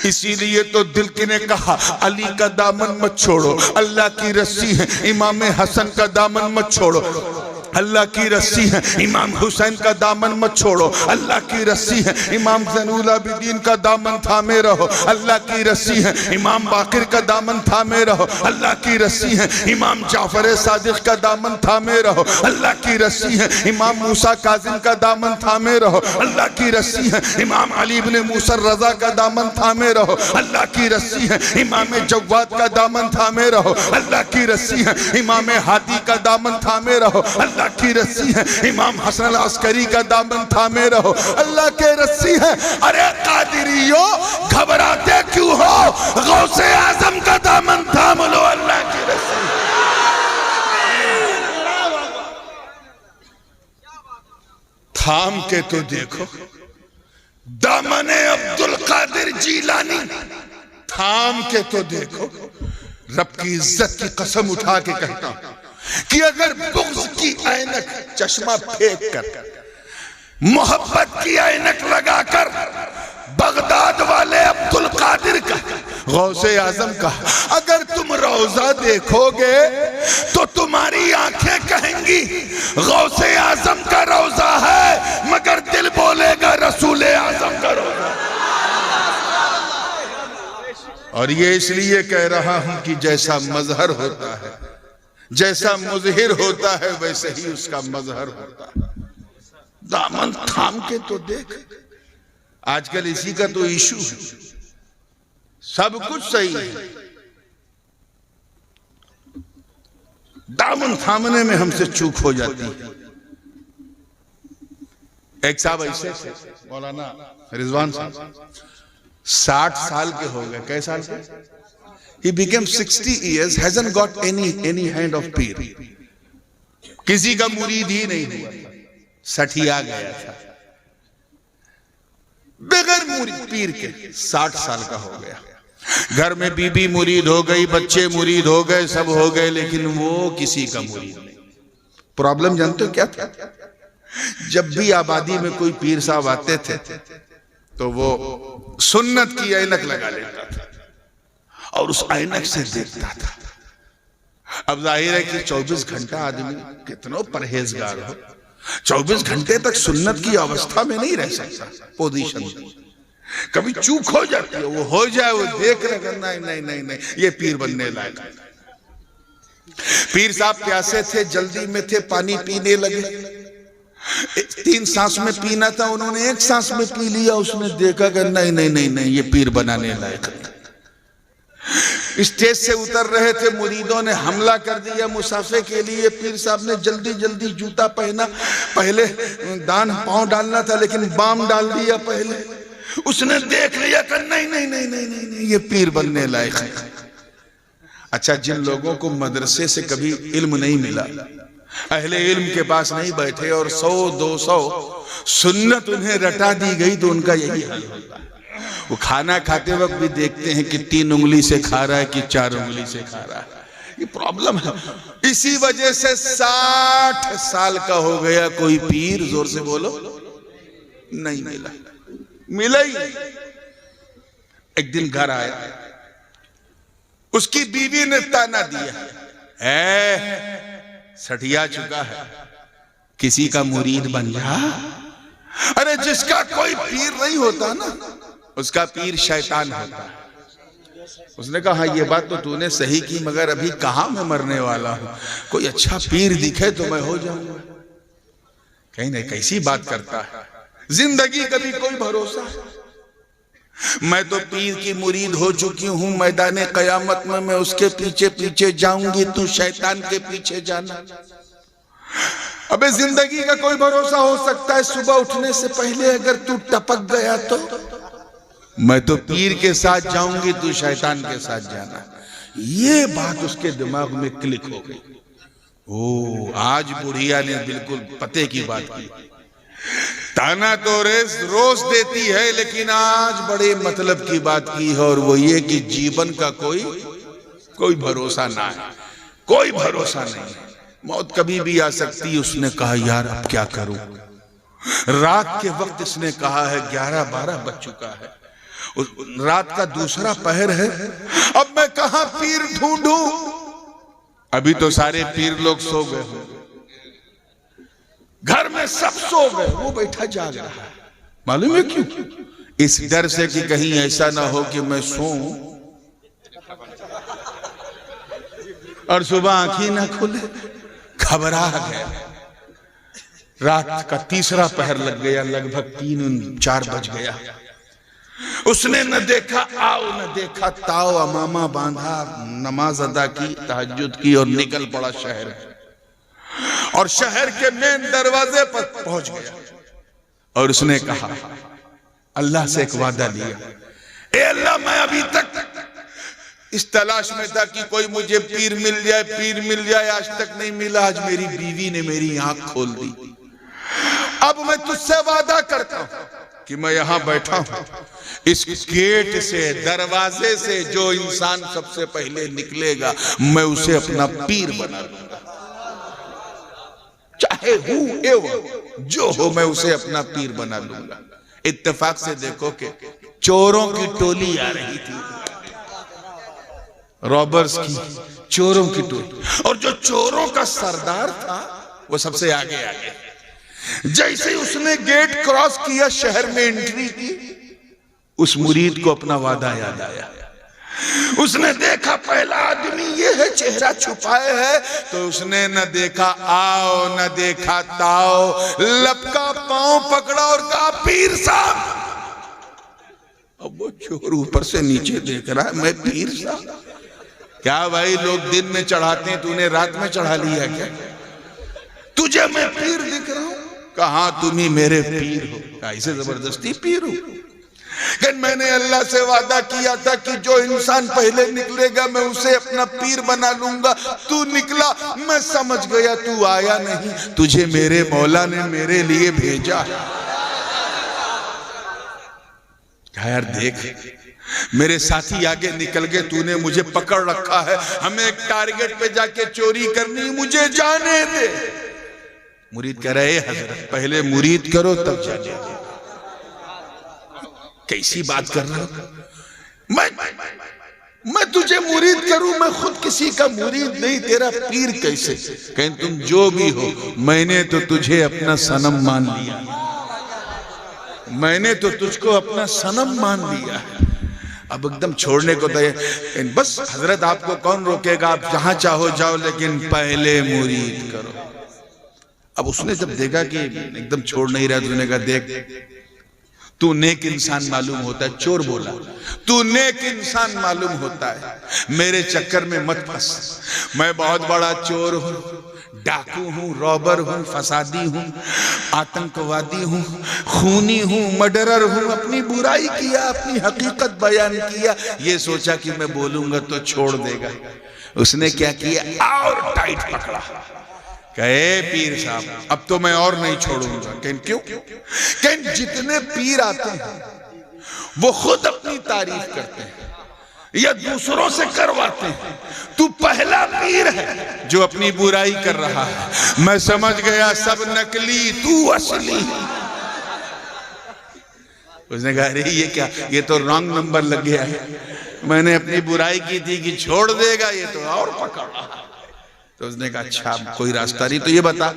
इसीलिए तो दिल की ने कहा अली का दामन मत छोड़ो, अल्लाह की रस्सी है, इमाम हसन का दामन मत छोड़ो, अल्लाह की रस्सी है, इमाम हुसैन का दामन मत छोड़ो, अल्लाह की रस्सी है, इमाम ज़ैनुल आबिदीन का दामन थामे रहो, अल्लाह की रस्सी है, इमाम बाकिर का दामन थामे रहो, अल्लाह की रस्सी है, इमाम जाफर सादिक का दामन थामे रहो, अल्लाह की रस्सी है, इमाम मूसा काजिम का दामन थामे रहो, अल्लाह की रस्सी है, इमाम अली इब्न मूसा रजा का दामन थामे रहो, अल्लाह की रस्सी है, इमाम जव्वाद का दामन थामे रहो, अल्लाह की रस्सी है, इमाम हादी का दामन थामे रहो, अल्लाह की रस्सी है, इमाम हसन अल अस्करी का दामन थामे रहो, अल्लाह के रस्सी है। अरे कादिरियो घबराते क्यों हो, गौसे आजम का दामन थाम लो, अल्लाह की रस्सी। थाम के तो देखो दामने अब्दुल कादिर जीलानी, थाम के तो देखो। रब की इज्जत की कसम उठा के कहता हूं कि अगर बुग़्ज़ की ऐनक, चश्मा फेंक कर, मोहब्बत की ऐनक लगाकर बगदाद वाले अब्दुल कादिर का, गौसे आजम का अगर तुम रोजा देखोगे तो तुम्हारी आंखें कहेंगी गौसे आजम का रोजा है, मगर दिल बोलेगा रसूल आजम का रोजा। और ये इसलिए कह रहा हूं कि जैसा मजहर होता है, जैसा मुजहिर होता है, वैसे ही उसका मजहर होता है। दामन थाम के तो देख, आजकल इसी का तो इशू है, सब कुछ सही है, दामन थामने में हमसे चूक हो जाती है। एक साहब ऐसे थे, मौलाना रिजवान साहब, 60 साल के हो गए। कैसा साल? He became 60 years, hasn't got any hand of पीर, किसी का मुरीद ही नहीं हुआ था, सठिया गया था बगैर मुरीद पीर के। 60 साल का हो गया, घर में बीबी मुरीद हो गई, बच्चे मुरीद हो गए, सब हो गए, लेकिन वो किसी का मुरीद नहीं। प्रॉब्लम जानते हो क्या था? जब भी आबादी में कोई पीर साहब आते थे तो वो सुन्नत की ऐनक लगा लेता था और उस ऐनक से देखता था। अब जाहिर है कि 24 घंटा आदमी कितना परहेजगार हो, 24 घंटे तक सुन्नत की अवस्था में नहीं रह सकता, पोजीशन कभी चूक हो जाती है, वो हो जाए, वो देख रहे, नहीं नहीं नहीं नहीं, ये पीर बनने लायक। पीर साहब प्यासे थे, जल्दी में थे, पानी पीने लगे, 3 सांस में पीना था, उन्होंने 1 सांस में पी लिया। उसने देखा कि नहीं नहीं नहीं नहीं, ये पीर बनाने लायक। स्टेज से उतर रहे थे, मुरीदों ने हमला कर दिया मुसाफे के लिए। पीर साहब ने जल्दी जल्दी जूता पहना, पहले दान पांव डालना था लेकिन बाम डाल दिया पहले। उसने देख लिया कि नहीं नहीं नहीं नहीं नहीं, नहीं ये पीर बनने लायक है। अच्छा, जिन लोगों को मदरसे से कभी इल्म नहीं मिला, अहले इल्म के पास नहीं बैठे और 100-200 सुन्नत उन्हें रटा दी गई, तो उनका यही हाल होता है। वो खाना खाते वक्त भी देखते हैं कि 3 उंगली से खा रहा है कि 4 उंगली से खा रहा है। ये प्रॉब्लम है। इसी वजह से 60 साल का हो गया, कोई पीर, जोर से बोलो, नहीं मिला, मिला ही। एक दिन घर आया, उसकी बीवी ने ताना दिया, सठिया चुका है, किसी का मुरीद बन जा। अरे जिसका कोई पीर नहीं होता ना, उसका पीर शैतान होता है। उसने कहा, हाँ ये बात तो तूने सही की, मगर अभी कहां मैं मरने वाला हूं, कोई अच्छा पीर दिखे तो मैं हो जाऊंगा। कहीं नहीं, कैसी बात करता है, जिंदगी का भी कोई भरोसा। मैं तो पीर की मुरीद हो चुकी हूं, मैदान कयामत में मैं उसके पीछे पीछे जाऊंगी, तू शैतान के पीछे जाना। अबे जिंदगी का कोई भरोसा हो सकता है, सुबह उठने से पहले अगर तू टपक गया तो मैं तो पीर के साथ जाऊंगी, तू शैतान के साथ जाना। ये बात उसके दिमाग में क्लिक हो गई। ओ, आज बुढ़िया ने बिल्कुल पते की बात की। ताना तो रोज देती है, लेकिन आज बड़े मतलब की बात की है, और वो ये कि जीवन का कोई भरोसा ना है, कोई भरोसा नहीं, मौत कभी भी आ सकती है। उसने कहा, यार अब क्या करूं। रात के वक्त इसने कहा है 11-12 बज चुका है, रात का दूसरा पहर है, अब मैं कहां पीर ढूंढूं? अभी तो सारे पीर लोग सो गए, घर में सब सो गए, वो बैठा जाग रहा है। मालूम है क्यों? इस डर से कि कहीं ऐसा ना हो कि मैं सोऊं और सुबह आंखें ना खुले। घबरा गया। रात का तीसरा पहर लग गया, लगभग 3-4 बज गया। उसने न देखा आओ न देखा ताओ, अमामा बांधा, नमाज अदा की, तहज्जुद की और निकल पड़ा शहर। और शहर के मेन दरवाजे पर पहुंच गया और उसने कहा, अल्लाह से एक वादा लिया, ए अल्लाह, मैं अभी तक इस तलाश में था कि कोई मुझे पीर मिल जाए, पीर मिल जाए, आज तक नहीं मिला। आज मेरी बीवी ने मेरी आंख खोल दी। अब मैं तुझसे वादा करता हूं कि मैं यहां बैठा हूं, इस गेट से, दरवाजे से जो इंसान सबसे पहले निकलेगा मैं उसे अपना पीर बना लूंगा। चाहे हूं एवं जो हो, मैं उसे अपना पीर बना लूंगा। इत्तेफाक से देखो कि चोरों की टोली आ रही थी, रॉबर्स की, चोरों की टोली, और जो चोरों का सरदार था वो सबसे आगे आ गया। जैसे ही उसने गेट क्रॉस किया, शहर में एंट्री की, उस मुरीद को अपना वादा याद आया। उसने देखा पहला आदमी ये है, चेहरा छुपाए है, तो उसने न देखा आओ न देखा ताओ, लपका पांव पकड़ा और कहा, पीर साहब। अब वो चोर ऊपर से नीचे देख रहा है, मैं पीर साहब? क्या भाई, लोग दिन में चढ़ाते हैं, तूने रात में चढ़ा लिया क्या? तुझे मैं पीर दिख रहा हूं? कहा तुम ही मेरे पीर हो? ऐसे जबरदस्ती पीर हो? कि मैंने अल्लाह से वादा किया था कि जो इंसान पहले निकलेगा मैं उसे अपना पीर बना लूंगा। तू निकला, मैं समझ गया तू आया नहीं, तुझे मेरे मौला ने मेरे लिए भेजा। यार देख, मेरे साथी आगे निकल गए, तूने मुझे पकड़ रखा है, हमें एक टारगेट पे जाके चोरी करनी, मुझे जाने दे। मुरीद कह रहे, हजरत पहले मुरीद करो तब जाने दे। कैसी बात कर रहा हूं? मैं तुझे मुरीद करूं? मैं खुद किसी का मुरीद नहीं, तेरा पीर कैसे? कहीं तुम जो भी हो, मैंने तो तुझे अपना सनम मान लिया, मैंने तो तुझको अपना सनम मान लिया। अब एकदम छोड़ने को तैयार। बस हजरत आपको कौन रोकेगा, आप जहां चाहो जाओ, लेकिन पहले मुरीद करो। अब उसने जब देखा कि एकदम छोड़ नहीं रहा, उसने कहा, देख तू नेक इंसान मालूम होता है। चोर बोला, तू नेक इंसान मालूम होता है, मेरे चक्कर में मत फंस। मैं बहुत बड़ा चोर हूं, डाकू हूं, रॉबर हूं, फसादी हूं, आतंकवादी हूं, खूनी हूं, मर्डरर हूं। अपनी बुराई किया, अपनी हकीकत बयान किया, ये सोचा कि मैं बोलूंगा तो छोड़ देगा। उसने क्या किया, और टाइट पकड़ा। कहे पीर साहब अब तो मैं और नहीं छोड़ूंगा। क्यों? कहीं जितने पीर आते हैं वो खुद अपनी तारीफ करते हैं या दूसरों से करवाते हैं। तू पहला पीर है जो अपनी बुराई कर रहा है। मैं समझ गया सब नकली, तू असली। उसने कहा, अरे ये क्या, ये तो रॉन्ग नंबर लग गया है। मैंने अपनी बुराई की थी कि छोड़ देगा, ये तो और पकड़ रहा। तो उसने कहा, अच्छा कोई रास्ता नहीं, तो ये बता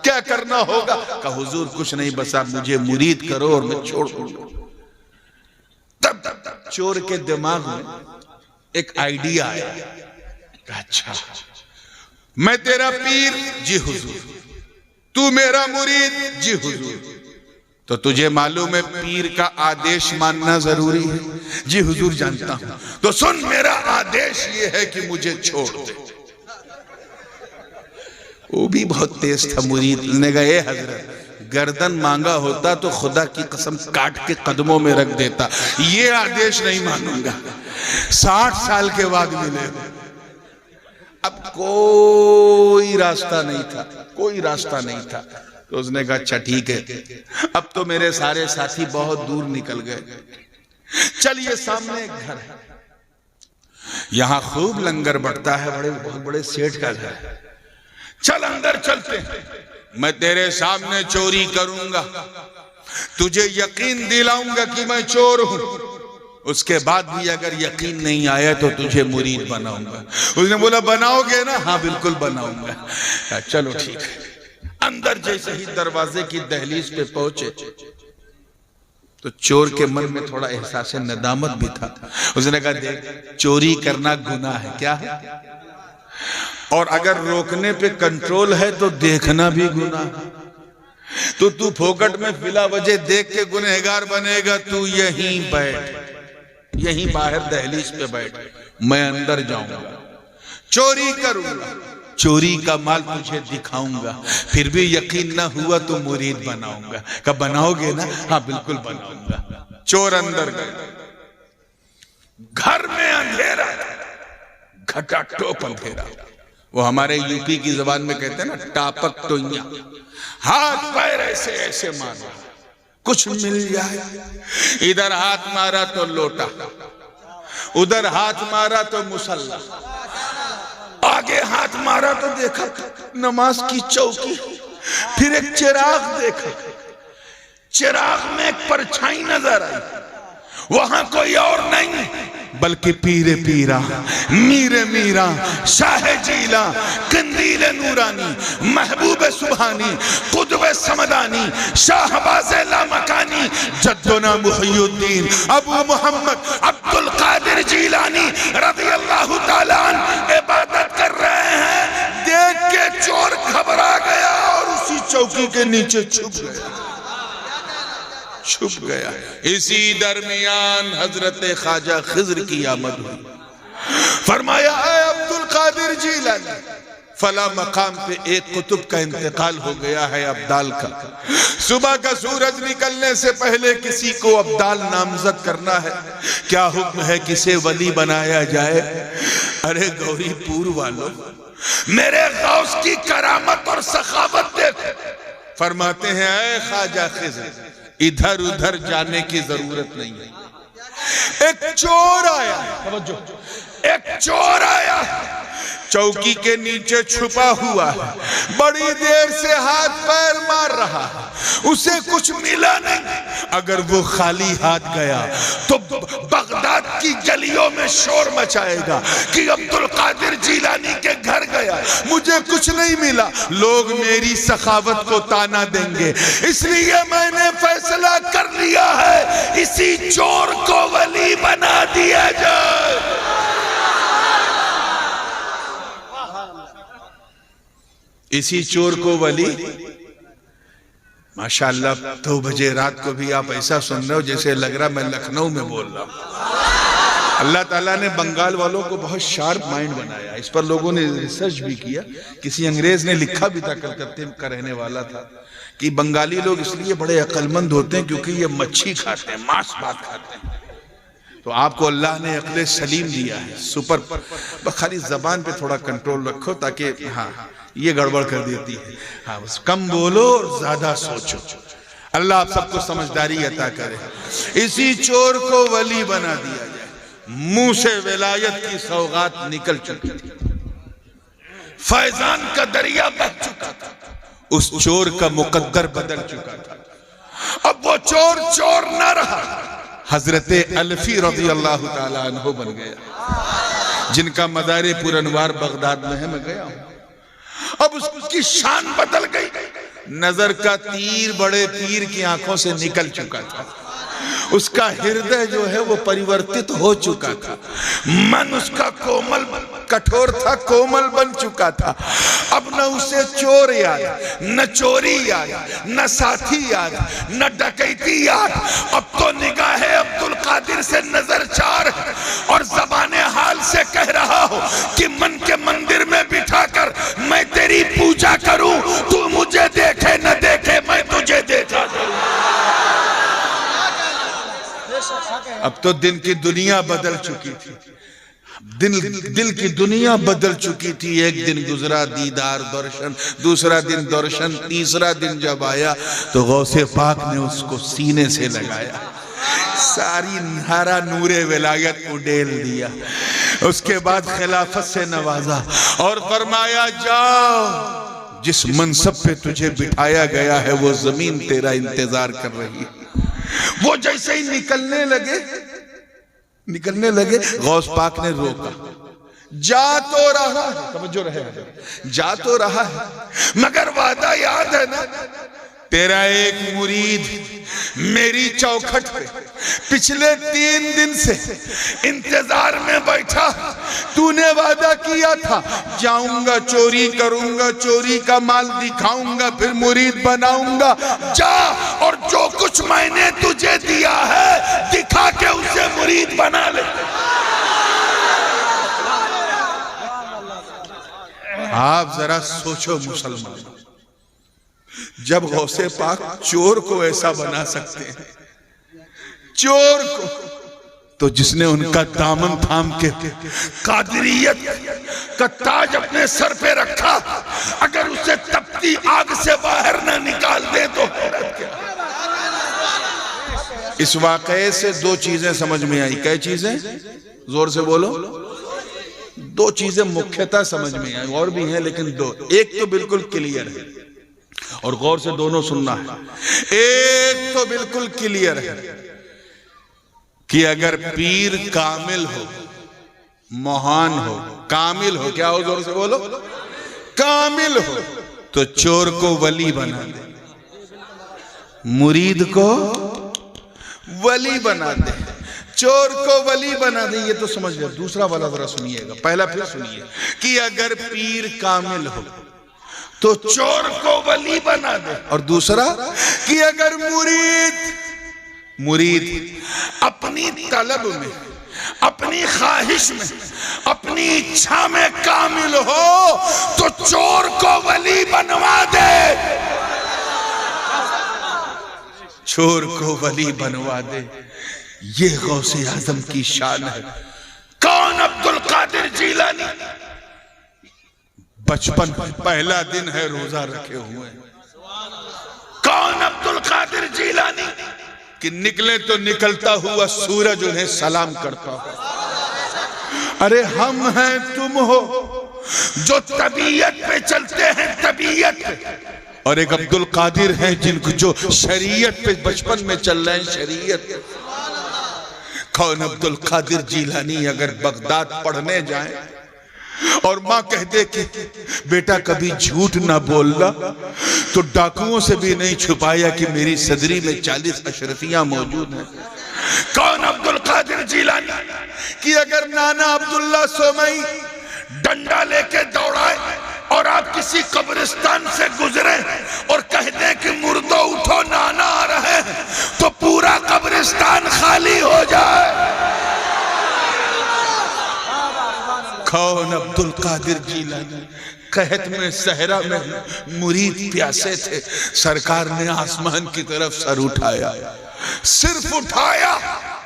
क्या करना होगा? कहा, हुजूर कुछ नहीं, बस आप मुझे मुरीद करो और मैं छोड़ दूंगा। तब चोर के दिमाग में एक आइडिया आया। अच्छा मैं तेरा पीर? जी हुजूर। तू मेरा मुरीद? जी हुजूर। तो तुझे मालूम है पीर का आदेश मानना जरूरी है? जी हुजूर जानता हूं। तो सुन, मेरा आदेश ये है कि मुझे छोड़ दे। वो भी बहुत तेज था मुरीद ने कहा, ए हजरत गर्दन मांगा होता तो खुदा की कसम काट के कदमों में रख देता, ये आदेश नहीं मानूंगा। 60 साल के बाद मिले। अब कोई रास्ता नहीं था, कोई रास्ता नहीं था। तो उसने कहा, अच्छा ठीक है, अब तो मेरे सारे साथी बहुत दूर निकल गए, चलिए सामने एक घर है, यहां खूब लंगर बढ़ता है, बहुत बड़े सेठ का घर है, चल अंदर चलते हैं। मैं तेरे सामने चोरी करूंगा, तुझे यकीन दिलाऊंगा कि मैं चोर हूं। उसके बाद भी अगर यकीन नहीं आया तो तुझे मुरीद बनाऊंगा। उसने बोला बनाओगे ना? हाँ बिल्कुल बनाऊंगा। चलो ठीक है। अंदर जैसे ही दरवाजे की दहलीज पे पहुंचे तो चोर के मन में थोड़ा एहसास नदामत भी था। उसने कहा देख, चोरी करना गुनाह है, क्या है, और अगर रोकने पे कंट्रोल है तो देखना भी गुनाह है। तो तू फोकट में बिला वजह देख के गुनहगार बनेगा। तू यहीं बैठ, यहीं बाहर दहलीज पे बैठ, मैं अंदर जाऊंगा, चोरी करूंगा, चोरी का माल तुझे दिखाऊंगा, फिर भी यकीन ना हुआ तो मुरीद बनाऊंगा। कब बनाओगे ना? हाँ बिल्कुल बनाऊंगा। चोर अंदर गए। घर में अंधेरा, घटाटोप अंधेरा। वो हमारे यूपी की जबान में कहते हैं ना, टापक टोइया। हाथ पैर ऐसे ऐसे मारा, कुछ मिल जाए। इधर हाथ मारा तो लोटा, उधर हाथ मारा तो मुसल्ला, आगे हाथ मारा तो देखा नमाज की चौकी, फिर एक चिराग देखा, चिराग में एक परछाई नजर आई। वहां कोई और नहीं बल्कि पीरे पीरा, मीरे मीरा, शाह जीला, कंदीले नूरानी, महबूब सुबहानी, कुतुबे समदानी, शाहबाज़े लामकानी, जद्दुना मुहियुद्दीन अबू मोहम्मद अब्दुल कादिर जीलानी रज़ी अल्लाह ताला अन्हु इबादत कर रहे हैं। देख के चोर घबरा गया और उसी चौकी के नीचे छुप गया। इसी दरमियान हजरत ख्वाजा खिज़्र की आमद हुई। फरमाया ऐ अब्दुल कादिर जीलानी, फला मकाम पे एक कुतुब का इंतकाल हो गया है, अब्दाल का। सुबह का सूरज निकलने से पहले किसी को अब्दाल नामजद करना है। क्या हुक्म है, किसे वली बनाया जाए? अरे गौरीपुर वालों, मेरे गौस की करामत और सखावत देखो। फरमाते हैं ऐ ख्वाजा खिज़्र, इधर उधर जाने की जरूरत नहीं है। एक चोर आया, एक चोर आया, चौकी के नीचे छुपा हुआ है, बड़ी देर से हाथ पैर मार रहा है, उसे कुछ मिला नहीं। अगर वो खाली हाथ गया तो बगदाद की गलियों में शोर मचाएगा कि अब्दुल कादिर जीलानी के घर गया, मुझे कुछ नहीं मिला। लोग मेरी सखावत को ताना देंगे, इसलिए मैंने फैसला कर लिया है इसी चोर को वली बना दिया जाए। इसी चोर को वली, माशाअल्लाह 2 बजे रात को भी आप ऐसा सुन रहे हो जैसे लग रहा मैं लखनऊ में बोल रहा हूं। अल्लाह ताला ने बंगाल वालों को बहुत शार्प माइंड बनाया। इस पर लोगों ने रिसर्च भी किया। किसी अंग्रेज ने लिखा भी था, कलकत्ते का रहने वाला था, कि बंगाली लोग इसलिए बड़े अक्लमंद होते हैं क्योंकि ये मच्छी खाते हैं, मांस भात खाते हैं। तो आपको अल्लाह ने अक्ल सलीम दिया है, सुपर। खाली जबान पे थोड़ा कंट्रोल रखो ताकि, हाँ ये गड़बड़ कर देती है। हाँ बस कम बोलो और ज्यादा सोचो। अल्लाह आप सबको समझदारी अता करे। इसी चोर को वली बना दिया जाए। मुंह से विलायत की सौगात निकल चुकी थी, फैजान का दरिया बह चुका था, उस चोर का मुकद्दर बदल चुका था। अब वो चोर चोर न रहा, हजरते अलफी रज़ी अल्लाह ताला अन्हु बन गया, जिनका मदारे पुरनवार बगदाद में है, मैं गया हूं। अब उसकी शान बदल गई। नजर का तीर बड़े पीर की आंखों से निकल चुका था। उसका हृदय जो है वो परिवर्तित हो चुका था। मन उसका कोमल कठोर था, कोमल बन चुका था। अब न उसे चोर याद, न चोरी याद, न साथी याद, न डकैती याद। अब तो निगाहे अब्दुल कादिर से नजर चार और ज़बाने हाल से कह रहा हो कि मन के मंदिर में बिठाकर मैं तेरी पूजा करूं, तू मुझे देखे न देखे मैं तुझे देखा। अब तो दिन की दुनिया बदल चुकी थी, दिल की दुनिया बदल चुकी थी। एक दिन गुजरा दीदार दर्शन, दूसरा दिन दर्शन, तीसरा दिन जब आया तो गौसे पाक ने उसको सीने से लगाया, सारी हरा नूरे विलायत उड़ेल दिया। उसके बाद खिलाफत से नवाजा और फरमाया जाओ, जिस मनसब पे तुझे बिठाया गया है वो जमीन तेरा इंतजार कर रही है। वो जैसे ही निकलने लगे निकलने लगे, गौस पाक ने रोका। जा तो रहा है, तवज्जो रहे, जा तो रहा है, मगर वादा याद है ना, तेरा एक मुरीद मेरी चौखट पे पिछले 3 दिन से इंतजार में बैठा। तूने वादा किया था जाऊंगा, चोरी करूंगा, चोरी का माल दिखाऊंगा, फिर मुरीद बनाऊंगा। जा और जो कुछ मैंने तुझे दिया है दिखा के उसे मुरीद बना ले। आप जरा सोचो मुसलमान, जब गौसे पाक चोर को ऐसा बना सकते हैं, चोर को, तो जिसने उनका दामन थाम के कादरियत का ताज अपने सर पे रखा, अगर उसे तपती आग से बाहर ना निकाल दे तो क्या। इस वाकये से 2 चीजें समझ में आई। क्या चीजें? जोर से बोलो। 2 चीजें मुख्यतः समझ में आई, और भी हैं लेकिन 2। एक तो बिल्कुल क्लियर है और गौर से दोनों सुनना है। एक तो बिल्कुल क्लियर है कि अगर पीर कामिल हो, महान हो, कामिल हो, क्या हो? जोर से बोलो। कामिल हो तो चोर को वली बना दे, मुरीद को वली बना दे, चोर को वली बना दे। ये तो समझ लिया। दूसरा वाला जरा सुनिएगा, पहला फिर सुनिए कि अगर पीर कामिल हो तो चोर को वली बना दे, और दूसरा कि अगर मुरीद अपनी तलब में, अपनी ख्वाहिश में, अपनी इच्छा में कामिल हो तो चोर को वली बनवा दे, चोर को वली बनवा दे। ये गौसे आजम की शान है। कौन? अब्दुल कादिर जीलानी। बचपन पहला दिन है, रोजा रखे हुए। कौन? अब्दुल कादिर जीलानी। कि निकले तो निकलता हुआ सूरज उन्हें सलाम करता हो। अरे हम हैं, तुम हो, जो तबीयत पे चलते हैं, तबीयत पे, और एक अब्दुल कादिर हैं जिनको जो शरीयत पे बचपन में चल रहे हैं, शरीयत पे। कौन? अब्दुल कादिर जीलानी अगर बगदाद पढ़ने जाए और माँ कह दे कि बेटा कभी झूठ ना बोलना, तो डाकुओं से भी नहीं छुपाया कि मेरी सदरी में 40 अशरफियां मौजूद हैं। कौन? अब्दुल कादिर जीलानी कि अगर नाना अब्दुल्ला सोमई डंडा लेके दौड़ाए और आप किसी कब्रिस्तान से गुजरे और कह दें कि मुर्दों उठो, नाना आ रहे हैं, तो पूरा कब्रिस्तान खाली हो जाए। कौन? अब्दुल कादिर जीलानी। कहत में सहरा में मुरीद प्यासे थे, सरकार ने आसमान की तरफ सर उठाया, सिर्फ उठाया,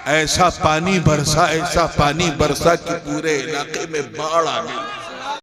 ऐसा पानी बरसा, ऐसा पानी बरसा कि पूरे इलाके में बाढ़ आ गई।